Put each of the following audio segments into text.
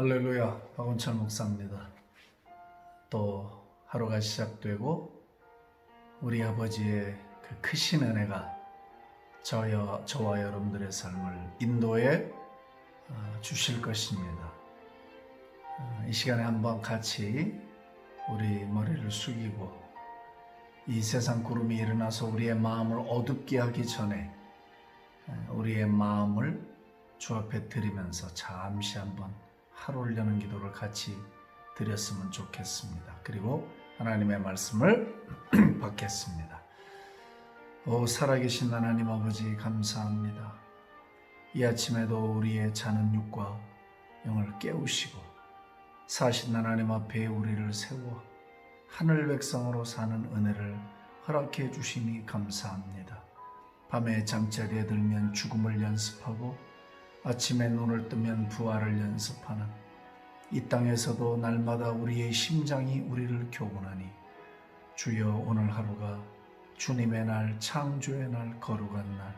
할렐루야, 박원철 목사입니다. 또 하루가 시작되고 우리 아버지의 그 크신 은혜가 저와 여러분들의 삶을 인도해 주실 것입니다. 이 시간에 한번 같이 우리 머리를 숙이고 이 세상 구름이 일어나서 우리의 마음을 어둡게 하기 전에 우리의 마음을 주 앞에 드리면서 잠시 한번 하루를 여는 기도를 같이 드렸으면 좋겠습니다. 그리고 하나님의 말씀을 받겠습니다. 오 살아계신 하나님 아버지 감사합니다. 이 아침에도 우리의 자는 육과 영을 깨우시고 사신 하나님 앞에 우리를 세워 하늘 백성으로 사는 은혜를 허락해 주시니 감사합니다. 밤에 잠자리에 들면 죽음을 연습하고 아침에 눈을 뜨면 부활을 연습하는 이 땅에서도 날마다 우리의 심장이 우리를 교훈하니 주여 오늘 하루가 주님의 날, 창조의 날, 거룩한 날,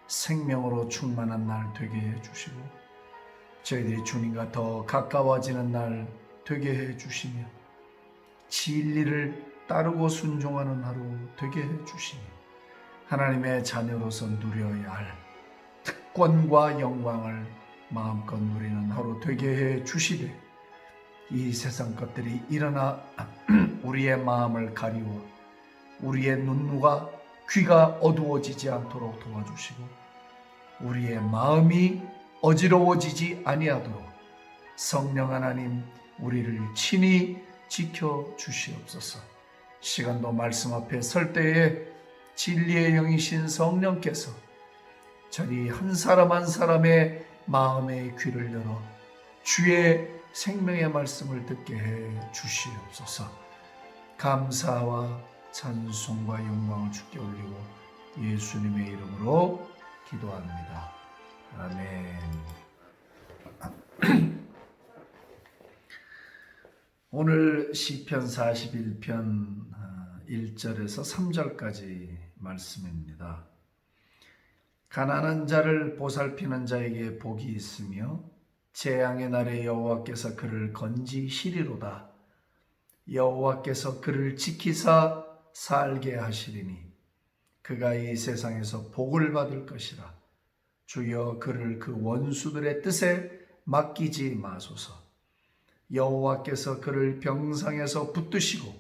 생명으로 충만한 날 되게 해주시고 저희들이 주님과 더 가까워지는 날 되게 해주시며 진리를 따르고 순종하는 하루 되게 해주시니 하나님의 자녀로서 누려야 할 특권과 영광을 마음껏 누리는 하루 되게 해 주시되 이 세상 것들이 일어나 우리의 마음을 가리워 우리의 눈과 귀가 어두워지지 않도록 도와주시고 우리의 마음이 어지러워지지 아니하도록 성령 하나님 우리를 친히 지켜 주시옵소서. 시간도 말씀 앞에 설 때에 진리의 영이신 성령께서 저리 한 사람 한 사람의 마음의 귀를 열어 주의 생명의 말씀을 듣게 해 주시옵소서. 감사와 찬송과 영광을 주께 올리고 예수님의 이름으로 기도합니다. 아멘. 오늘 시편 41편 1절에서 3절까지 말씀입니다. 가난한 자를 보살피는 자에게 복이 있으며 재앙의 날에 여호와께서 그를 건지시리로다. 여호와께서 그를 지키사 살게 하시리니 그가 이 세상에서 복을 받을 것이라. 주여 그를 그 원수들의 뜻에 맡기지 마소서. 여호와께서 그를 병상에서 붙드시고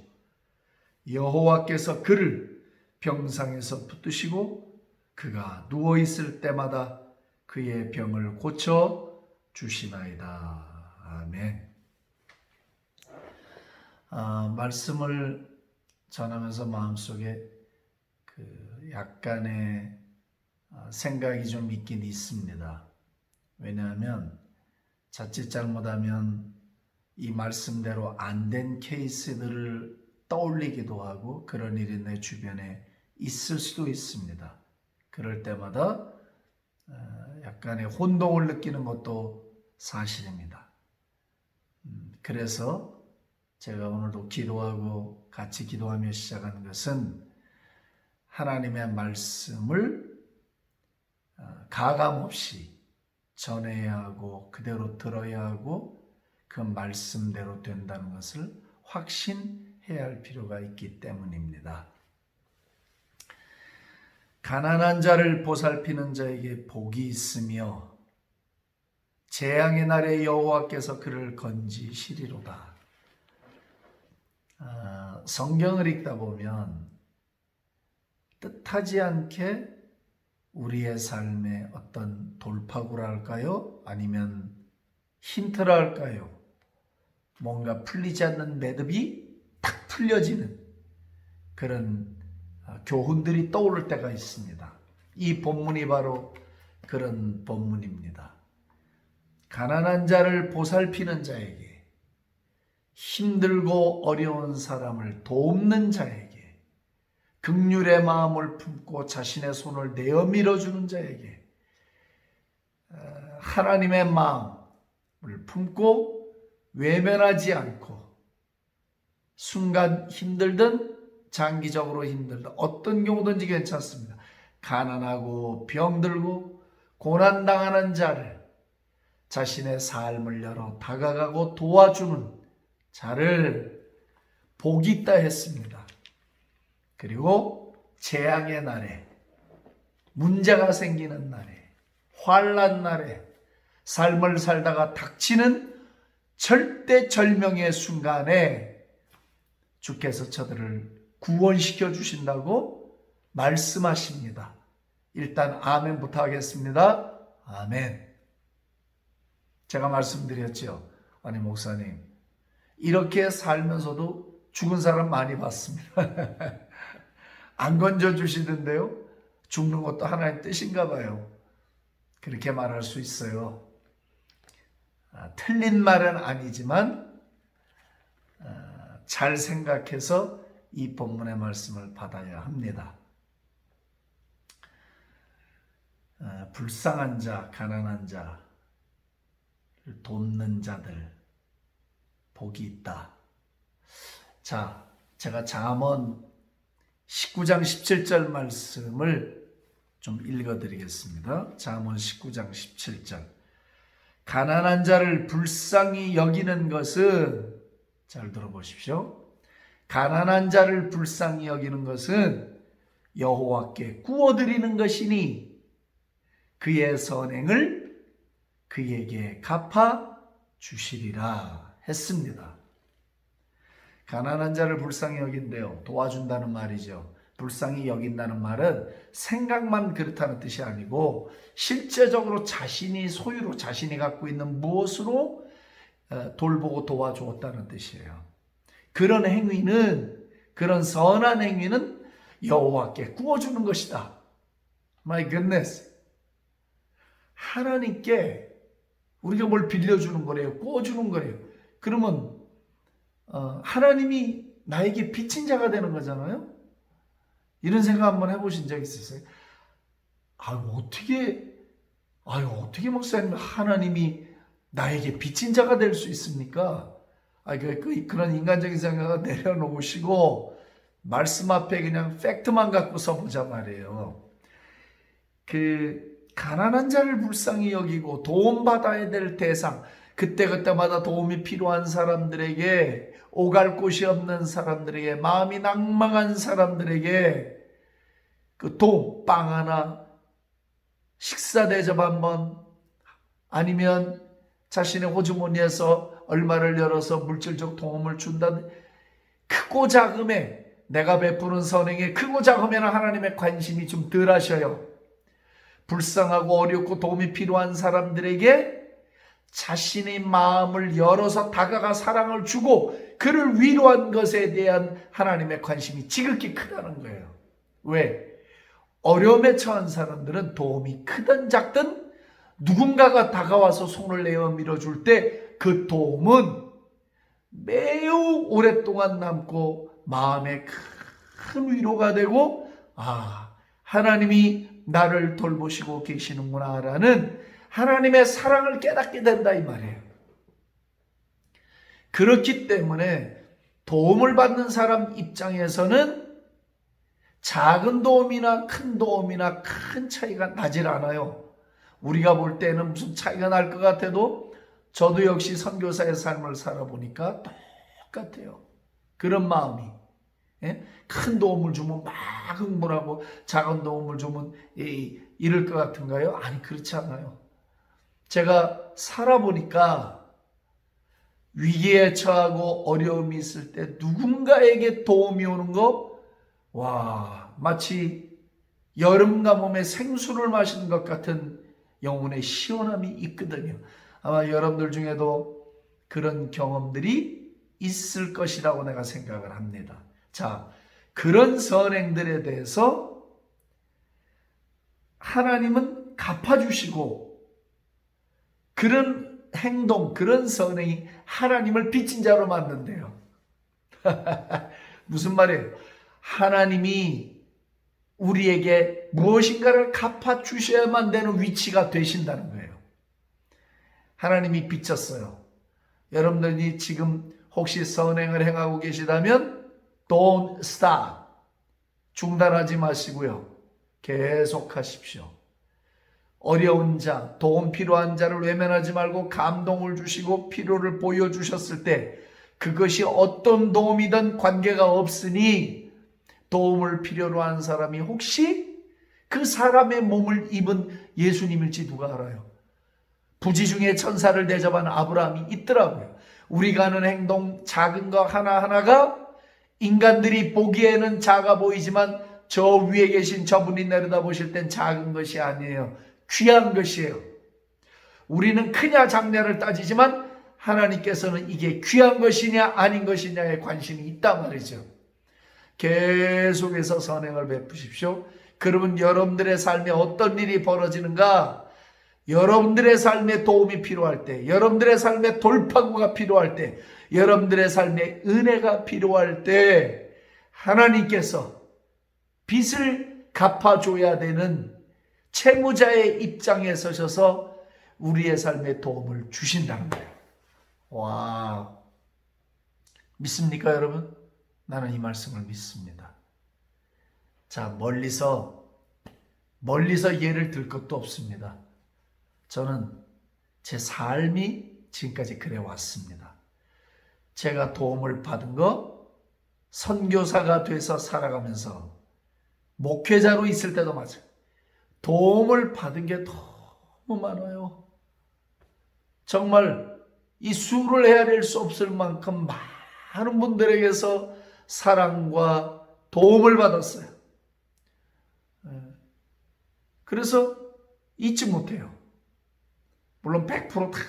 여호와께서 그를 병상에서 붙드시고 그가 누워있을 때마다 그의 병을 고쳐 주시나이다. 아멘. 말씀을 전하면서 마음속에 약간의 생각이 좀 있긴 있습니다. 왜냐하면 자칫 잘못하면 이 말씀대로 안 된 케이스들을 떠올리기도 하고 그런 일이 내 주변에 있을 수도 있습니다. 그럴 때마다 약간의 혼동을 느끼는 것도 사실입니다. 그래서 제가 오늘도 기도하고 같이 기도하며 시작하는 것은 하나님의 말씀을 가감없이 전해야 하고 그대로 들어야 하고 그 말씀대로 된다는 것을 확신해야 할 필요가 있기 때문입니다. 가난한 자를 보살피는 자에게 복이 있으며 재앙의 날에 여호와께서 그를 건지시리로다. 성경을 읽다 보면 뜻하지 않게 우리의 삶에 어떤 돌파구라 할까요? 아니면 힌트라 할까요? 뭔가 풀리지 않는 매듭이 탁 풀려지는 그런 교훈들이 떠오를 때가 있습니다. 이 본문이 바로 그런 본문입니다. 가난한 자를 보살피는 자에게, 힘들고 어려운 사람을 돕는 자에게, 긍휼의 마음을 품고 자신의 손을 내어 밀어주는 자에게 하나님의 마음을 품고 외면하지 않고 순간 힘들든 장기적으로 힘들든 어떤 경우든지 괜찮습니다. 가난하고 병들고 고난당하는 자를 자신의 삶을 열어 다가가고 도와주는 자를 복이 있다 했습니다. 그리고 재앙의 날에, 문제가 생기는 날에, 환난 날에, 삶을 살다가 닥치는 절대절명의 순간에 주께서 저들을 구원시켜 주신다고 말씀하십니다. 일단 아멘부터 하겠습니다. 아멘. 제가 말씀드렸죠. 아니 목사님, 이렇게 살면서도 죽은 사람 많이 봤습니다. 안 건져주시던데요. 죽는 것도 하나님 뜻인가 봐요. 그렇게 말할 수 있어요. 틀린 말은 아니지만 잘 생각해서 이 본문의 말씀을 받아야 합니다. 불쌍한 자, 가난한 자를 돕는 자들 복이 있다. 자, 제가 잠언 19장 17절 말씀을 좀 읽어드리겠습니다. 잠언 19장 17절. 가난한 자를 불쌍히 여기는 것은, 잘 들어보십시오. 가난한 자를 불쌍히 여기는 것은 여호와께 구워드리는 것이니 그의 선행을 그에게 갚아 주시리라 했습니다. 가난한 자를 불쌍히 여긴대요. 도와준다는 말이죠. 불쌍히 여긴다는 말은 생각만 그렇다는 뜻이 아니고 실제적으로 자신이 소유로, 자신이 갖고 있는 무엇으로 돌보고 도와주었다는 뜻이에요. 그런 행위는, 그런 선한 행위는 여호와께 구워주는 것이다. My goodness. 하나님께 우리가 뭘 빌려주는 거래요. 구워주는 거래요. 그러면 하나님이 나에게 빚진 자가 되는 거잖아요. 이런 생각 한번 해보신 적 있으세요? 어떻게 목사님, 하나님이 나에게 빚진 자가 될 수 있습니까? 그런 인간적인 생각을 내려놓으시고 말씀 앞에 그냥 팩트만 갖고 서보자 말이에요. 가난한 자를 불쌍히 여기고 도움받아야 될 대상, 그때그때마다 도움이 필요한 사람들에게, 오갈 곳이 없는 사람들에게, 마음이 낭망한 사람들에게 그 도움, 빵 하나, 식사 대접 한번, 아니면 자신의 호주머니에서 얼마를 열어서 물질적 도움을 준다. 크고 작음에, 내가 베푸는 선행에 크고 작으면 하나님의 관심이 좀 덜 하셔요. 불쌍하고 어렵고 도움이 필요한 사람들에게 자신의 마음을 열어서 다가가 사랑을 주고 그를 위로한 것에 대한 하나님의 관심이 지극히 크다는 거예요. 왜? 어려움에 처한 사람들은 도움이 크든 작든 누군가가 다가와서 손을 내어 밀어줄 때 그 도움은 매우 오랫동안 남고 마음에 큰 위로가 되고, 하나님이 나를 돌보시고 계시는구나 라는 하나님의 사랑을 깨닫게 된다 이 말이에요. 그렇기 때문에 도움을 받는 사람 입장에서는 작은 도움이나 큰 차이가 나질 않아요. 우리가 볼 때는 무슨 차이가 날 것 같아도 저도 역시 선교사의 삶을 살아보니까 똑같아요. 그런 마음이. 큰 도움을 주면 막 흥분하고 작은 도움을 주면 이럴 것 같은가요? 아니, 그렇지 않아요. 제가 살아보니까 위기에 처하고 어려움이 있을 때 누군가에게 도움이 오는 거, 마치 여름 가뭄에 생수를 마시는 것 같은 영혼의 시원함이 있거든요. 아마 여러분들 중에도 그런 경험들이 있을 것이라고 내가 생각을 합니다. 자, 그런 선행들에 대해서 하나님은 갚아주시고, 그런 행동, 그런 선행이 하나님을 빚진 자로 만든대요. 무슨 말이에요? 하나님이 우리에게 무엇인가를 갚아주셔야만 되는 위치가 되신다는 거예요. 하나님이 빚졌어요. 여러분들이 지금 혹시 선행을 행하고 계시다면 Don't stop. 중단하지 마시고요. 계속 하십시오. 어려운 자, 도움 필요한 자를 외면하지 말고 감동을 주시고 필요를 보여주셨을 때 그것이 어떤 도움이든 관계가 없으니 도움을 필요로 하는 사람이 혹시 그 사람의 몸을 입은 예수님일지 누가 알아요? 부지 중에 천사를 대접한 아브라함이 있더라고요. 우리가 하는 행동 작은 거 하나하나가 인간들이 보기에는 작아 보이지만 저 위에 계신 저분이 내려다보실 땐 작은 것이 아니에요. 귀한 것이에요. 우리는 크냐 작냐를 따지지만 하나님께서는 이게 귀한 것이냐 아닌 것이냐에 관심이 있단 말이죠. 계속해서 선행을 베푸십시오. 그러면 여러분들의 삶에 어떤 일이 벌어지는가? 여러분들의 삶에 도움이 필요할 때, 여러분들의 삶에 돌파구가 필요할 때, 여러분들의 삶에 은혜가 필요할 때 하나님께서 빚을 갚아줘야 되는 채무자의 입장에 서셔서 우리의 삶에 도움을 주신다는 거예요. 와, 믿습니까 여러분? 나는 이 말씀을 믿습니다. 자, 멀리서 예를 들 것도 없습니다. 저는 제 삶이 지금까지 그래 왔습니다. 제가 도움을 받은 거 선교사가 돼서 살아가면서 목회자로 있을 때도 맞아요. 도움을 받은 게 너무 많아요. 정말 이 수를 헤아릴 수 없을 만큼 많은 분들에게서 사랑과 도움을 받았어요. 그래서 잊지 못해요. 물론 100% 다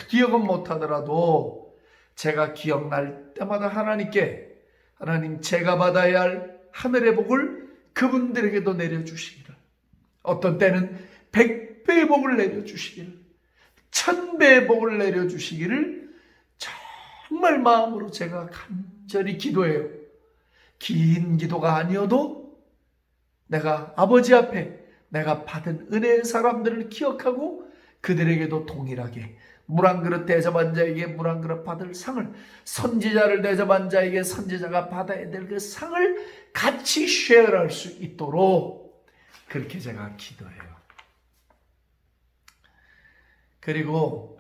기억은 못하더라도 제가 기억날 때마다 하나님 제가 받아야 할 하늘의 복을 그분들에게도 내려주시기를, 어떤 때는 100배의 복을 내려주시기를, 1000배의 복을 내려주시기를 정말 마음으로 제가 간절히 기도해요. 긴 기도가 아니어도 내가 아버지 앞에 내가 받은 은혜의 사람들을 기억하고 그들에게도 동일하게 물 한 그릇 대접한 자에게 물 한 그릇 받을 상을, 선지자를 대접한 자에게 선지자가 받아야 될 그 상을 같이 쉐어할 수 있도록 그렇게 제가 기도해요. 그리고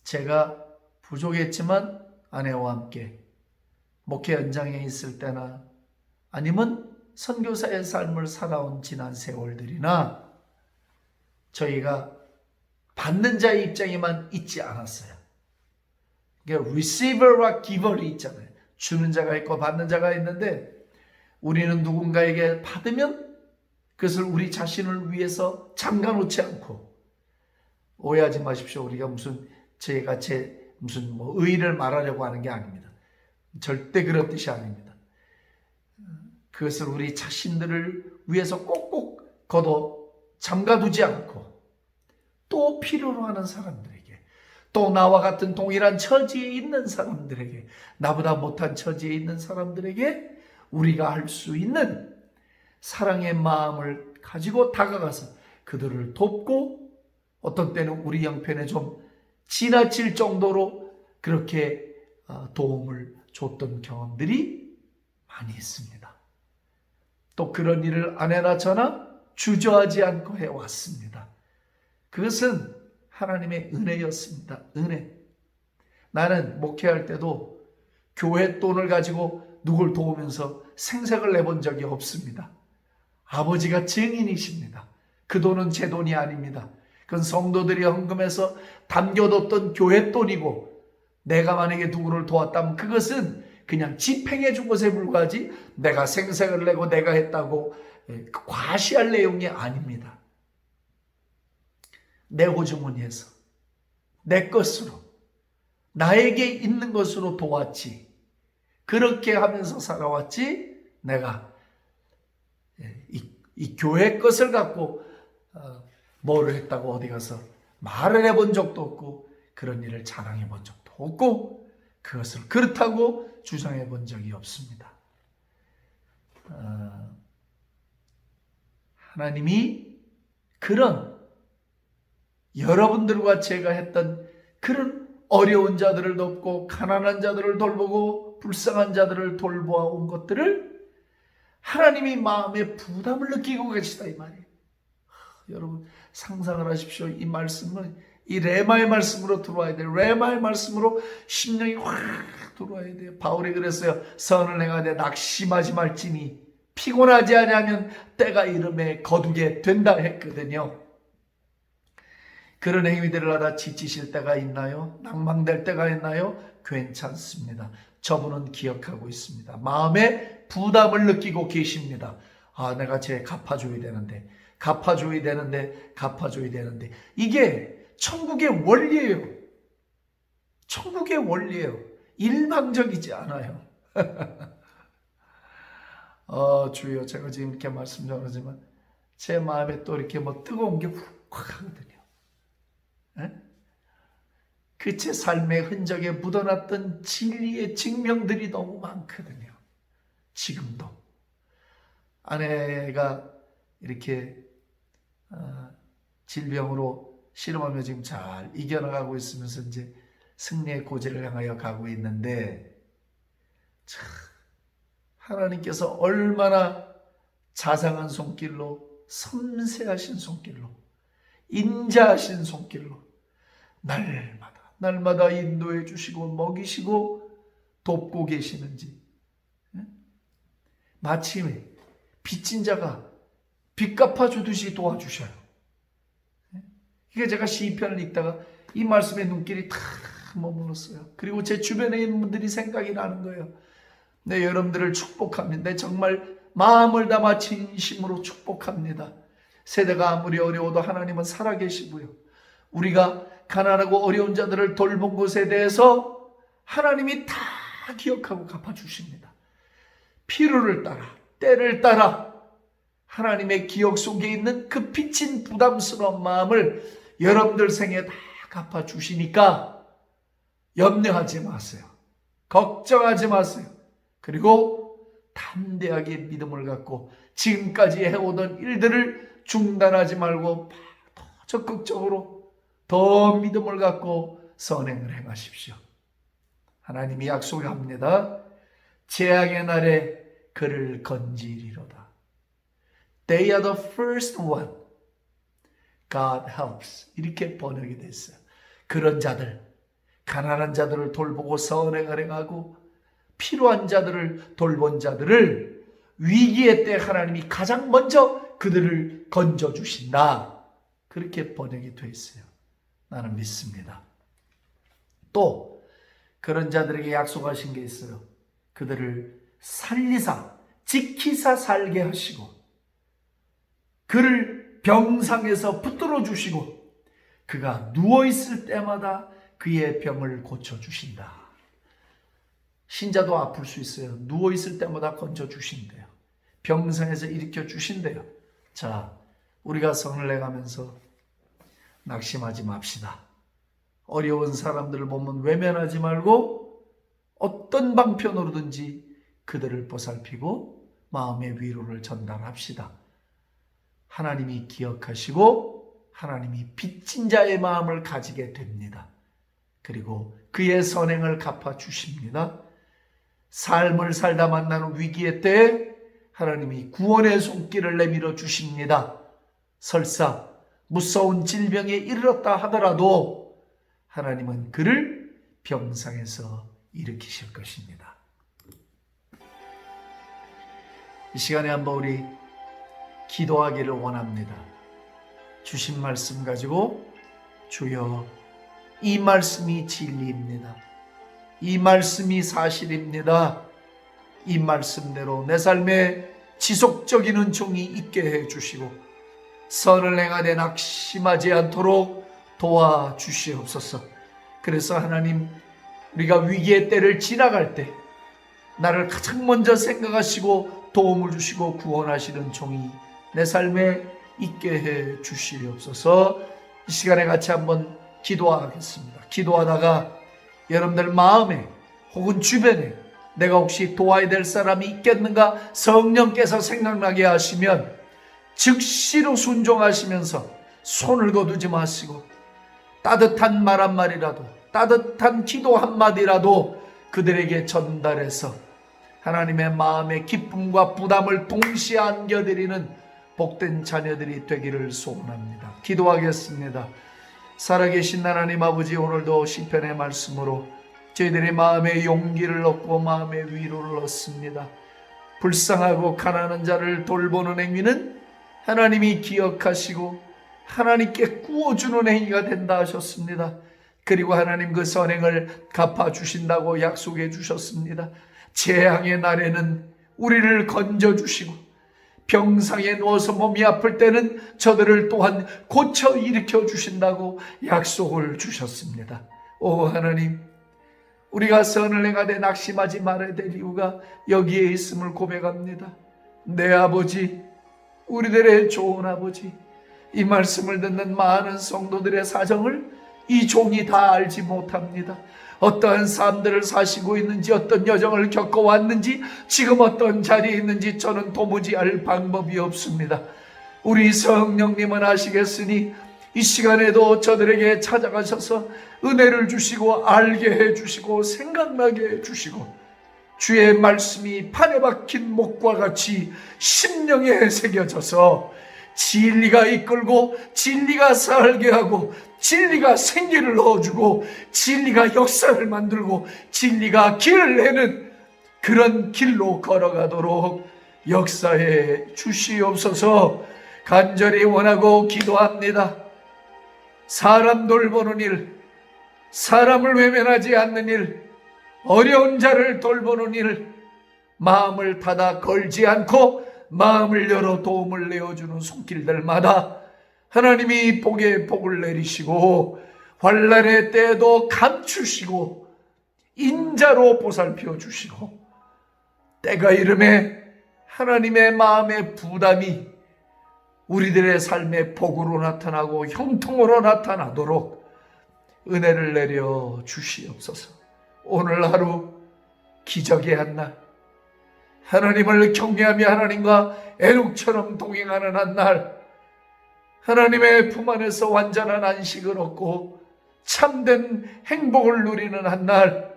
제가 부족했지만 아내와 함께 목회 현장에 있을 때나 아니면 선교사의 삶을 살아온 지난 세월들이나 저희가 받는 자의 입장에만 있지 않았어요. 그러니까 receiver와 giver이 있잖아요. 주는 자가 있고 받는 자가 있는데 우리는 누군가에게 받으면 그것을 우리 자신을 위해서 잠가놓지 않고, 오해하지 마십시오. 우리가 제가 무슨 의의를 말하려고 하는 게 아닙니다. 절대 그런 뜻이 아닙니다. 그것을 우리 자신들을 위해서 꼭꼭 걷어 잠가두지 않고 또 필요로 하는 사람들에게, 또 나와 같은 동일한 처지에 있는 사람들에게, 나보다 못한 처지에 있는 사람들에게 우리가 할 수 있는 사랑의 마음을 가지고 다가가서 그들을 돕고, 어떤 때는 우리 형편에 좀 지나칠 정도로 그렇게 도움을 줬던 경험들이 많이 있습니다. 또 그런 일을 아내나 저나 주저하지 않고 해왔습니다. 그것은 하나님의 은혜였습니다. 은혜. 나는 목회할 때도 교회 돈을 가지고 누굴 도우면서 생색을 내본 적이 없습니다. 아버지가 증인이십니다. 그 돈은 제 돈이 아닙니다. 그건 성도들이 헌금해서 담겨뒀던 교회 돈이고, 내가 만약에 누구를 도왔다면 그것은 그냥 집행해 준 것에 불과하지 내가 생색을 내고 내가 했다고 과시할 내용이 아닙니다. 내 호주머니에서 내 것으로 나에게 있는 것으로 도왔지, 그렇게 하면서 살아왔지, 내가 이 교회 것을 갖고 뭐를 했다고 어디 가서 말을 해본 적도 없고 그런 일을 자랑해 본 적도 없고 그것을 그렇다고 주장해 본 적이 없습니다. 하나님이 그런 여러분들과 제가 했던 그런 어려운 자들을 돕고 가난한 자들을 돌보고 불쌍한 자들을 돌보아온 것들을 하나님이 마음에 부담을 느끼고 계시다 이 말이에요. 여러분 상상을 하십시오. 이 말씀은 이 레마의 말씀으로 들어와야 돼요. 레마의 말씀으로 심령이 확 들어와야 돼요. 바울이 그랬어요. 선을 행하되 낙심하지 말지니 피곤하지 아니하면 때가 이름에 거두게 된다 했거든요. 그런 행위들을 하다 지치실 때가 있나요? 낭망될 때가 있나요? 괜찮습니다. 저분은 기억하고 있습니다. 마음에 부담을 느끼고 계십니다. 아, 내가 쟤 갚아줘야 되는데, 갚아줘야 되는데, 갚아줘야 되는데. 이게 천국의 원리예요. 천국의 원리예요. 일방적이지 않아요. 주여, 제가 지금 이렇게 말씀 전하지만 제 마음에 또 이렇게 뭐 뜨거운 게 훅 하거든요. 그 제 삶의 흔적에 묻어놨던 진리의 증명들이 너무 많거든요. 지금도 아내가 이렇게 질병으로 씨름하며 지금 잘 이겨나가고 있으면서 이제 승리의 고지를 향하여 가고 있는데, 참 하나님께서 얼마나 자상한 손길로, 섬세하신 손길로, 인자하신 손길로 날마다 인도해 주시고 먹이시고 돕고 계시는지. 마침에 빚진 자가 빚 갚아주듯이 도와주셔요. 이게 제가 시편을 읽다가 이 말씀에 눈길이 다 머물렀어요. 그리고 제 주변에 있는 분들이 생각이 나는 거예요. 네, 여러분들을 축복합니다. 네, 정말 마음을 담아 진심으로 축복합니다. 세대가 아무리 어려워도 하나님은 살아계시고요. 우리가 가난하고 어려운 자들을 돌본 것에 대해서 하나님이 다 기억하고 갚아주십니다. 필요를 따라, 때를 따라 하나님의 기억 속에 있는 그 빚진 부담스러운 마음을 여러분들 생에 다 갚아주시니까 염려하지 마세요. 걱정하지 마세요. 그리고 담대하게 믿음을 갖고 지금까지 해오던 일들을 중단하지 말고 더 적극적으로 더 믿음을 갖고 선행을 행하십시오. 하나님이 약속합니다. 재앙의 날에 그를 건지리로다. They are the first one. God helps. 이렇게 번역이 됐어요. 그런 자들, 가난한 자들을 돌보고 선행을 행하고 필요한 자들을 돌본 자들을 위기의 때 하나님이 가장 먼저 그들을 건져주신다. 그렇게 번역이 되어 있어요. 나는 믿습니다. 또 그런 자들에게 약속하신 게 있어요. 그들을 살리사 지키사 살게 하시고 그를 병상에서 붙들어 주시고 그가 누워있을 때마다 그의 병을 고쳐주신다. 신자도 아플 수 있어요. 누워있을 때마다 건져주신대요. 병상에서 일으켜 주신대요. 자, 우리가 선을 내가면서 낙심하지 맙시다. 어려운 사람들을 보면 외면하지 말고 어떤 방편으로든지 그들을 보살피고 마음의 위로를 전달합시다. 하나님이 기억하시고 하나님이 빚진 자의 마음을 가지게 됩니다. 그리고 그의 선행을 갚아주십니다. 삶을 살다 만나는 위기의 때에 하나님이 구원의 손길을 내밀어 주십니다. 설사 무서운 질병에 이르렀다 하더라도 하나님은 그를 병상에서 일으키실 것입니다. 이 시간에 한번 우리 기도하기를 원합니다. 주신 말씀 가지고 주여, 이 말씀이 진리입니다. 이 말씀이 사실입니다. 이 말씀대로 내 삶에 지속적인 은총이 있게 해주시고 선을 행하되 낙심하지 않도록 도와주시옵소서. 그래서 하나님, 우리가 위기의 때를 지나갈 때 나를 가장 먼저 생각하시고 도움을 주시고 구원하시는 종이 내 삶에 있게 해 주시옵소서. 이 시간에 같이 한번 기도하겠습니다. 기도하다가 여러분들 마음에 혹은 주변에 내가 혹시 도와야 될 사람이 있겠는가 성령께서 생각나게 하시면 즉시로 순종하시면서 손을 거두지 마시고 따뜻한 말 한마디라도, 따뜻한 기도 한마디라도 그들에게 전달해서 하나님의 마음의 기쁨과 부담을 동시에 안겨드리는 복된 자녀들이 되기를 소원합니다. 기도하겠습니다. 살아계신 하나님 아버지, 오늘도 시편의 말씀으로 저희들의 마음에 용기를 얻고 마음의 위로를 얻습니다. 불쌍하고 가난한 자를 돌보는 행위는 하나님이 기억하시고 하나님께 구워주는 행위가 된다 하셨습니다. 그리고 하나님 그 선행을 갚아주신다고 약속해 주셨습니다. 재앙의 날에는 우리를 건져주시고 병상에 누워서 몸이 아플 때는 저들을 또한 고쳐 일으켜 주신다고 약속을 주셨습니다. 오 하나님, 우리가 선을 행하되 낙심하지 말아야 될 이유가 여기에 있음을 고백합니다. 내 아버지, 우리들의 좋은 아버지, 이 말씀을 듣는 많은 성도들의 사정을 이 종이 다 알지 못합니다. 어떠한 삶들을 사시고 있는지, 어떤 여정을 겪어왔는지, 지금 어떤 자리에 있는지 저는 도무지 알 방법이 없습니다. 우리 성령님은 아시겠으니 이 시간에도 저들에게 찾아가셔서 은혜를 주시고 알게 해주시고 생각나게 해주시고 주의 말씀이 판에 박힌 목과 같이 심령에 새겨져서 진리가 이끌고 진리가 살게 하고 진리가 생기를 넣어주고 진리가 역사를 만들고 진리가 길을 내는 그런 길로 걸어가도록 역사해 주시옵소서. 간절히 원하고 기도합니다. 사람 돌보는 일, 사람을 외면하지 않는 일, 어려운 자를 돌보는 일, 마음을 닫아 걸지 않고 마음을 열어 도움을 내어주는 손길들마다 하나님이 복에 복을 내리시고 환난의 때에도 감추시고 인자로 보살펴 주시고 때가 이름에 하나님의 마음의 부담이 우리들의 삶의 복으로 나타나고 형통으로 나타나도록 은혜를 내려 주시옵소서. 오늘 하루 기적의 한 날, 하나님을 경외하며 하나님과 애룩처럼 동행하는 한 날, 하나님의 품 안에서 완전한 안식을 얻고 참된 행복을 누리는 한 날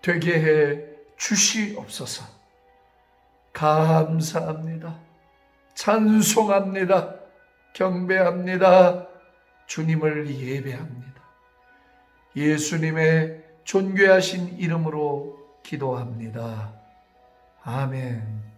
되게 해 주시옵소서. 감사합니다. 찬송합니다. 경배합니다. 주님을 예배합니다. 예수님의 존귀하신 이름으로 기도합니다. 아멘.